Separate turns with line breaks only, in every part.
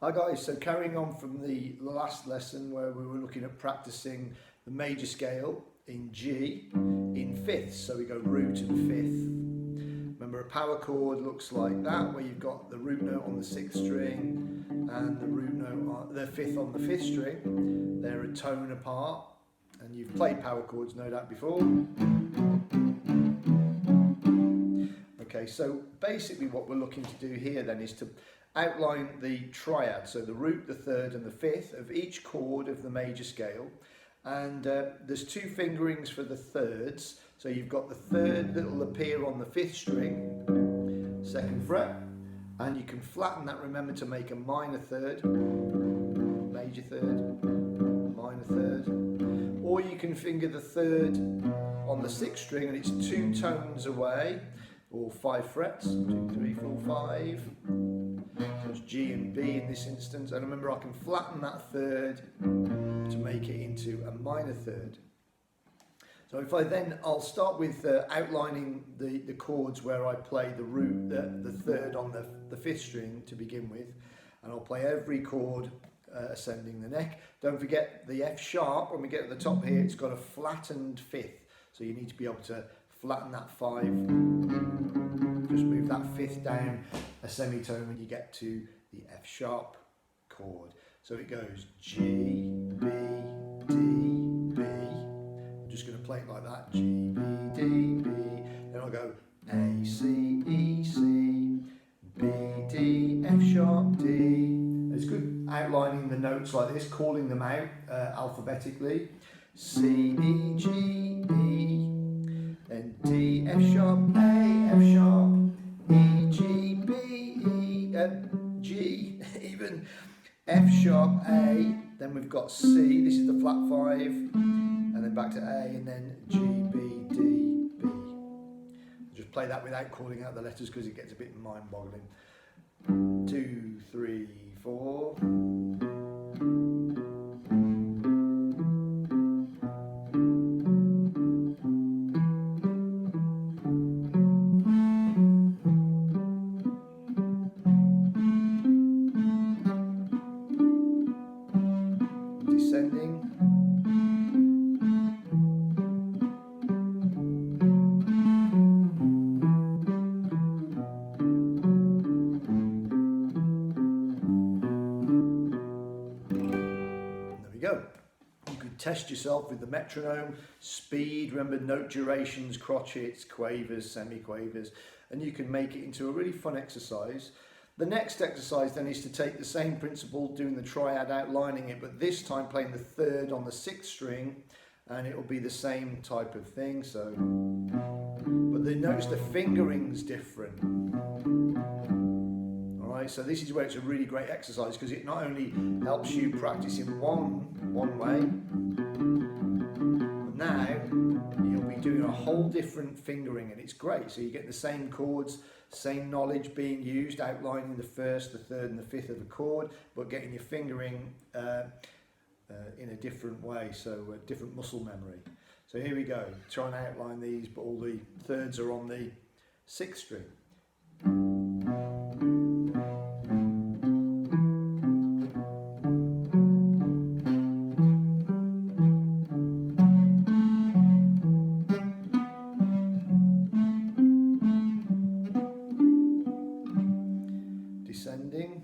Hi guys, so carrying on from the last lesson where we were looking at practicing the major scale in G in fifths, so we go root and fifth. Remember, a power chord looks like that, where you've got the root note on the sixth string and the root note on the fifth on the fifth string. They're a tone apart, and you've played power chords no doubt before. Okay, so basically what we're looking to do here then is to outline the triad, so the root, the third and the fifth of each chord of the major scale. And there's two fingerings for the thirds, so you've got the third that will appear on the fifth string, second fret, and you can flatten that, remember, to make a minor third, major third, minor third, or you can finger the third on the sixth string and it's two tones away, or 5 frets, 2, 3, 4, 5. So it's G and B in this instance, and remember I can flatten that third to make it into a minor third. So if I'll start with outlining the chords where I play the root, the third on the fifth string to begin with, and I'll play every chord ascending the neck. Don't forget the F sharp, when we get to the top here, it's got a flattened fifth, so you need to be able to flatten that 5, just move that fifth down a semitone when you get to the F sharp chord. So it goes G, B, D, B. I'm just going to play it like that, G, B, D, B. Then I'll go A, C, E, C, B, D, F sharp, D. It's good outlining the notes like this, calling them out alphabetically. C, E, G, E. Then D, F sharp, A, F sharp, E, G, B, E, G, even F sharp, A. Then we've got C, this is the flat 5, and then back to A, and then G, B, D, B. Just play that without calling out the letters because it gets a bit mind-boggling. 2, 3, 4. Descending. There we go. You could test yourself with the metronome, speed, remember note durations, crotchets, quavers, semiquavers, and you can make it into a really fun exercise. The next exercise then is to take the same principle, doing the triad, outlining it, but this time playing the third on the sixth string, and it will be the same type of thing. So, but notice the fingering's different. All right, so this is where it's a really great exercise because it not only helps you practice in one way, but now you'll be doing a whole different fingering, and it's great. So you get the same chords, same knowledge being used, outlining the first, the third and the fifth of a chord, but getting your fingering in a different way, so different muscle memory. So here we go, try and outline these, but all the thirds are on the sixth string. Descending.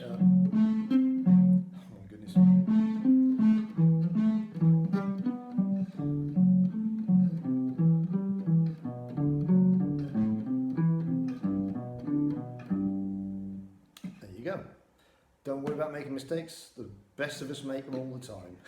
Oh my goodness. There you go. Don't worry about making mistakes. The best of us make them all the time.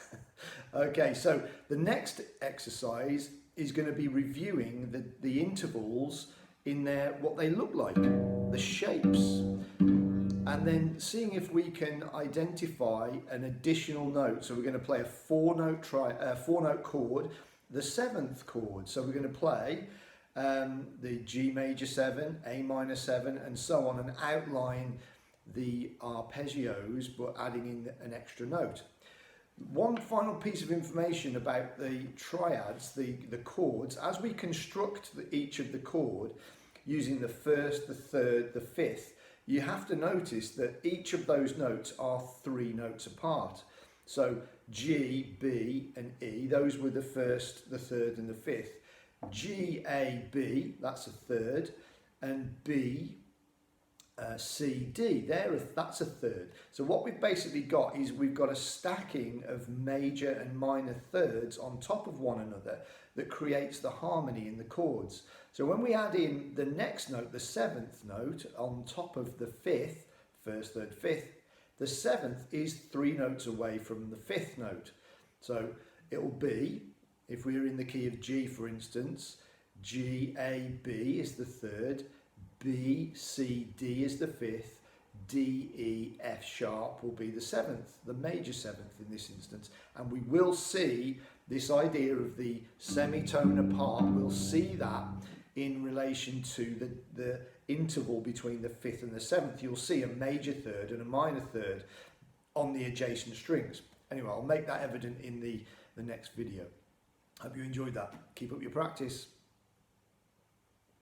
Okay, so the next exercise is going to be reviewing the intervals in there, what they look like, the shapes, and then seeing if we can identify an additional note. So we're going to play a four-note chord, the seventh chord. So we're going to play the G major 7, A minor 7, and so on, and outline the arpeggios, but adding in an extra note. One final piece of information about the triads, the chords, as we construct each of the chord, using the first, the third, the fifth, you have to notice that each of those notes are 3 notes apart. So G, B and E, those were the first, the third and the fifth. G, A, B, that's a third, and B, C, D, that's a third. So what we've basically got is we've got a stacking of major and minor thirds on top of one another that creates the harmony in the chords. So when we add in the next note, the 7th note, on top of the 5th, first, third, fifth, the 7th is 3 notes away from the 5th note. So it'll be, if we're in the key of G for instance, G, A, B is the third, B, C, D is the 5th, D, E, F sharp will be the 7th, the major 7th in this instance. And we will see this idea of the semitone apart, we'll see that in relation to the interval between the 5th and the 7th. You'll see a major third and a minor third on the adjacent strings. Anyway, I'll make that evident in the next video. Hope you enjoyed that. Keep up your practice.